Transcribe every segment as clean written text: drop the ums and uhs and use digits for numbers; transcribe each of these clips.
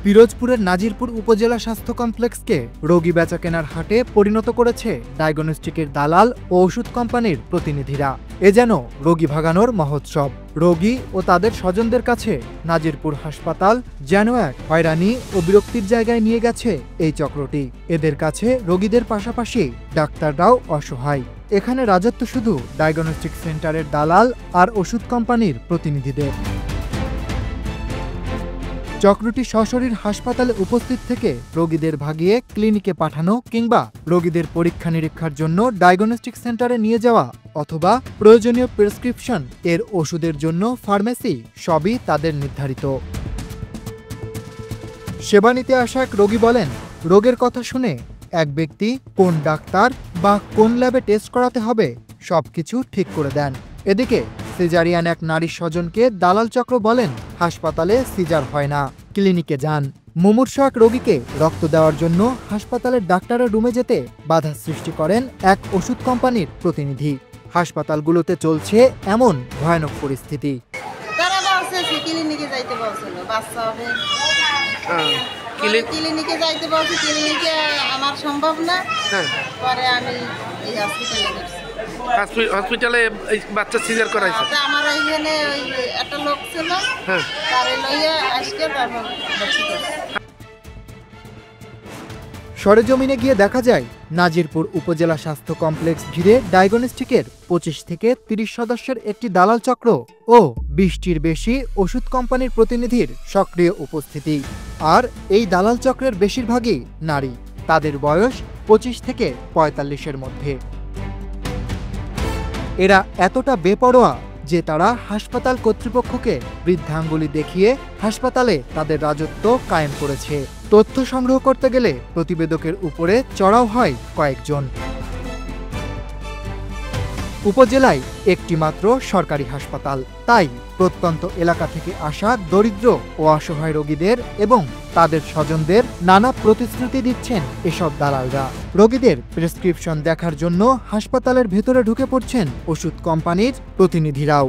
পিরোজপুরের নাজিরপুর উপজেলা স্বাস্থ্য কমপ্লেক্সকে রোগী বেচাকেনার হাটে পরিণত করেছে ডায়াগনস্টিকের দালাল ও ওষুধ কোম্পানির প্রতিনিধিরা। এ যেন রোগী ভাগানোর মহোৎসব। রোগী ও তাদের স্বজনদের কাছে নাজিরপুর হাসপাতাল যেন এক হয়রানি ও বিরক্তির জায়গায় নিয়ে গেছে এই চক্রটি। এদের কাছে রোগীদের পাশাপাশি ডাক্তাররাও অসহায়। এখানে রাজত্ব শুধু ডায়াগনস্টিক সেন্টারের দালাল আর ওষুধ কোম্পানির প্রতিনিধিদের। চক্রটি সশরীর হাসপাতালে উপস্থিত থেকে রোগীদের ভাগিয়ে ক্লিনিকে পাঠানো কিংবা রোগীদের পরীক্ষা নিরীক্ষার জন্য ডায়াগনস্টিক সেন্টারে নিয়ে যাওয়া অথবা প্রয়োজনীয় প্রেসক্রিপশন এর ওষুধের জন্য ফার্মেসি সবই তাদের নির্ধারিত। সেবা নিতে আসা এক রোগী বলেন, রোগের কথা শুনে এক ব্যক্তি কোন ডাক্তার বা কোন ল্যাবে টেস্ট করাতে হবে সবকিছু ঠিক করে দেন। এদিকে সিজারিয়ান এক নারী স্বজনকে দালাল চক্র বলেন হাসপাতালে সিজার হয় না, ক্লিনিকে যান। মুমূর্ষ এক রোগীকে রক্ত দেওয়ার জন্য হাসপাতালের ডাক্তারের রুমে যেতে বাধা সৃষ্টি করেন এক ওষুধ কোম্পানির প্রতিনিধি। হাসপাতালগুলোতে চলছে এমন ভয়ানক পরিস্থিতি। ক্লিনিকে যাইতে বলছি, ক্লিনিকে আমার সম্ভব না, পরে আমি এই হসপিটালে বাচ্চা সিজার করাইছে। আমার এইখানে ওই একটা লোক ছিল, তারে লইয়া আজকে তারপর সরেজমিনে গিয়ে দেখা যায় নাজিরপুর উপজেলা স্বাস্থ্য কমপ্লেক্স ঘিরে ডায়াগনস্টিকের 25 থেকে 30 সদস্যের একটি দালাল চক্র ও 20টির বেশি ওষুধ কোম্পানির প্রতিনিধির সক্রিয় উপস্থিতি। আর এই দালাল চক্রের বেশিরভাগই নারী, তাদের বয়স 25 থেকে 45-এর মধ্যে। এরা এতটা বেপরোয়া যে তারা হাসপাতাল কর্তৃপক্ষকে বৃদ্ধাঙ্গুলি দেখিয়ে হাসপাতালে তাদের রাজত্ব কায়েম করেছে। তথ্য সংগ্রহ করতে গেলে প্রতিবেদকের উপরে চড়াও হয় কয়েকজন। উপজেলায় একটি মাত্র সরকারি হাসপাতাল, তাই প্রত্যন্ত এলাকা থেকে আসা দরিদ্র ও অসহায় রোগীদের এবং তাদের স্বজনদের নানা প্রতিশ্রুতি দিচ্ছেন এসব দালালরা। রোগীদের প্রেসক্রিপশন দেখার জন্য হাসপাতালের ভেতরে ঢুকে পড়ছেন ওষুধ কোম্পানির প্রতিনিধিরাও।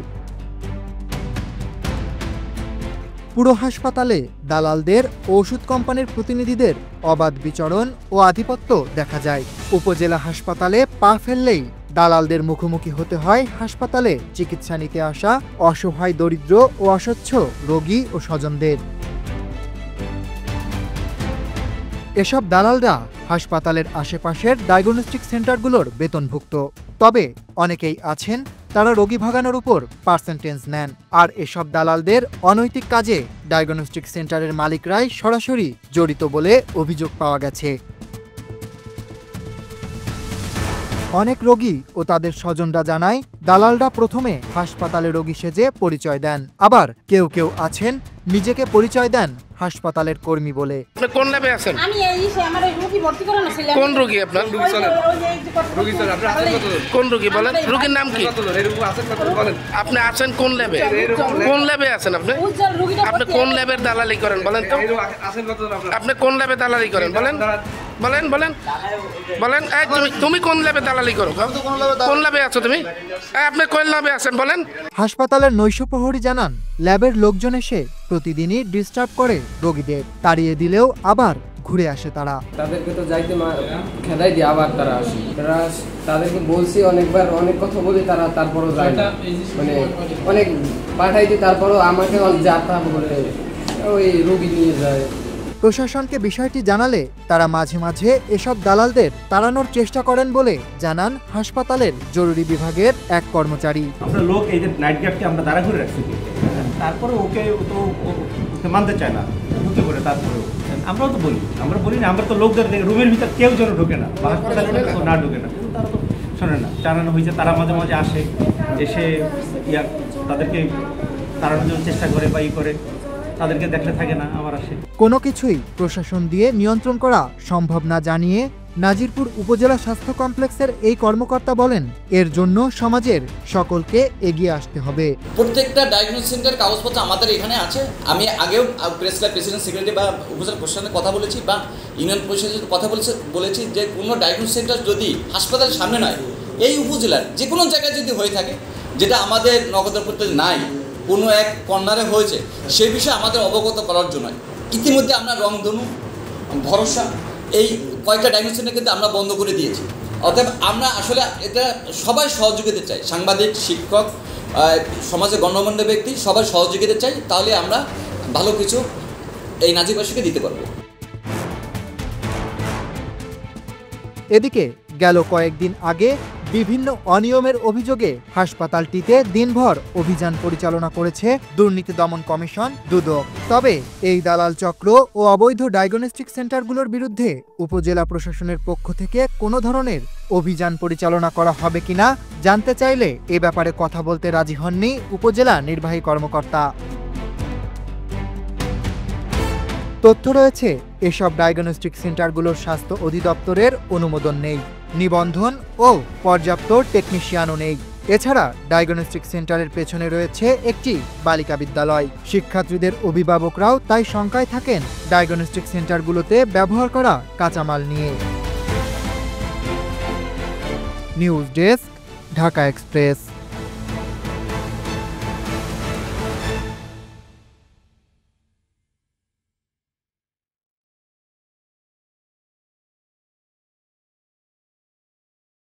পুরো হাসপাতালে দালালদের ও ওষুধ কোম্পানির প্রতিনিধিদের অবাধ বিচরণ ও আধিপত্য দেখা যায়। উপজেলা হাসপাতালে পা ফেললেই দালালদের মুখোমুখি হতে হয় হাসপাতালে চিকিৎসা নিতে আসা অসহায় দরিদ্র ও অস্বচ্ছ রোগী ও স্বজনদের। এসব দালালরা হাসপাতালের আশেপাশের ডায়াগনস্টিক সেন্টারগুলোর বেতনভুক্ত। তবে অনেকেই আছেন তারা রোগী ভাগানোর উপর পার্সেন্টেজ নেন। আর এসব দালালদের অনৈতিক কাজে ডায়াগনস্টিক সেন্টারের মালিকরাই সরাসরি জড়িত বলে অভিযোগ পাওয়া গেছে। অনেক রোগী ও তাদের স্বজনরা জানায় দালালরা প্রথমে হাসপাতালে রোগী সেজে পরিচয় দেন, আবার কেউ কেউ আছেন নিজেকে পরিচয় দেন হাসপাতালের কর্মী বলে। কোন ল্যাবে আছেন? আমি এই আমার রোগী ভর্তি করানো ছিল। কোন রোগী আপনার? রোগী চলে আপনার আছেন কত? কোন রোগী বলেন? রোগীর নাম কি? এরকম আছেন কত বলেন? আপনি আছেন কোন ল্যাবে? কোন ল্যাবে আছেন আপনি? আপনি কোন ল্যাবের দালালি করেন বলেন তো? আছেন কত আপনার? আপনি কোন ল্যাবে দালালি করেন বলেন? বলেন বলেন বলেন। এই তুমি কোন ল্যাবে দালালি করো? কোন ল্যাবে আছো তুমি? আপনি কোন ল্যাবে আছেন বলেন? হাসপাতালের নৈশ প্রহরী জানান ল্যাবের লোকজন এসে প্রতিদিনই ডিস্টার্ব করে রোগীদের, তাড়িয়ে দিলেও আবার ঘুরে আসে তারা। তাদেরকে তো যাইতে খেদাই দিয়ে আবার তারা আসে। তাদেরকে বলছি অনেকবার, অনেক কথা বলি, তারা তারপরও যায় না, মানে অনেক পাঠাই দিই, তারপরও আমাকে যাতা বলে ওই রোগী নিয়ে যায়। প্রশাসনকে বিষয়টি জানালে তারা মাঝে মাঝে এসব দালালদের তাড়ানোর চেষ্টা করেন বলে জানান হাসপাতালের জরুরি বিভাগের এক কর্মচারী। আমরা লোক এই যে নাইট গার্ডকে আমরা দাঁড়া করে রাখছি, তারপরে ওকে তো মানতে চায় না, ঢুকে পড়ে। তারপরেও আমরাও তো বলি, আমরা বলি না, আমরা তো লোকদের রুমের ভিতর কেউ যেন ঢোকে না বা হাসপাতালে না ঢোকে না, কিন্তু তারা তো শোনে না। জানানো হয়েছে, তারা মাঝে মাঝে আসে, এসে তাদেরকে তাড়ানোর জন্য চেষ্টা করে বা করে, তাদেরকে দেখলে থাকে না, আমার আসে। কোনো কিছুই প্রশাসন দিয়ে নিয়ন্ত্রণ করা সম্ভব না জানিয়ে নাজিরপুর উপজেলা স্বাস্থ্য কমপ্লেক্সের এই কর্মকর্তা বলেন এর জন্য সমাজের সকলকে এগিয়ে আসতে হবে। প্রত্যেকটা ডায়াগনস্টিক সেন্টার কাগজপত্র আমাদের এখানে আছে। আমি আগেও প্রেস ক্লাব প্রেসিডেন্ট সেক্রেটারি বা উপজেলা প্রশাসনের কথা বলেছি বা ইউনিয়ন পরিষদের কথা বলেছি যে কোনো ডায়াগনস্টিক সেন্টার যদি হাসপাতালের সামনে নয়, এই উপজেলার যে কোনো জায়গায় যদি হয়ে থাকে, যেটা আমাদের নগদপুরতে নাই, কোনো এক কর্নারে হয়েছে, সেই বিষয়ে আমাদের অবগত করার জন্য ইতিমধ্যে আমরা রংধনু, ভরসা এই কয়েকটা ডায়াগনোস্টিক সেন্টার কিন্তু আমরা বন্ধ করে দিয়েছি। অতএব আমরা আসলে এটা সবাই সহযোগিতা চাই, সাংবাদিক, শিক্ষক, সমাজের গণ্যমান্য ব্যক্তি সবাই সহযোগিতা চাই, তাহলে আমরা ভালো কিছু এই নাজিরবাসীকে দিতে পারবো। এদিকে গেল কয়েকদিন আগে বিভিন্ন অনিয়মের অভিযোগে হাসপাতালটিতে দিনভর অভিযান পরিচালনা করেছে দুর্নীতি দমন কমিশন দুদক। তবে এই দালাল চক্র ও অবৈধ ডায়াগনস্টিক সেন্টারগুলোর বিরুদ্ধে উপজেলা প্রশাসনের পক্ষ থেকে কোনো ধরনের অভিযান পরিচালনা করা হবে কিনা জানতে চাইলে এ ব্যাপারে কথা বলতে রাজি হননি উপজেলা নির্বাহী কর্মকর্তা। তথ্য রয়েছে, এসব ডায়াগনস্টিক সেন্টারগুলোর স্বাস্থ্য অধিদপ্তরের অনুমোদন নেই, নিবন্ধন ও পর্যাপ্ত টেকনিশিয়ানও নেই। এছাড়া ডায়াগনস্টিক সেন্টারের পেছনে রয়েছে একটি বালিকা বিদ্যালয়। শিক্ষার্থীদের অভিভাবকরাও তাই শঙ্কায় থাকেন ডায়াগনস্টিক সেন্টারগুলোতে ব্যবহার করা কাঁচামাল নিয়ে। News desk, Dhaka express.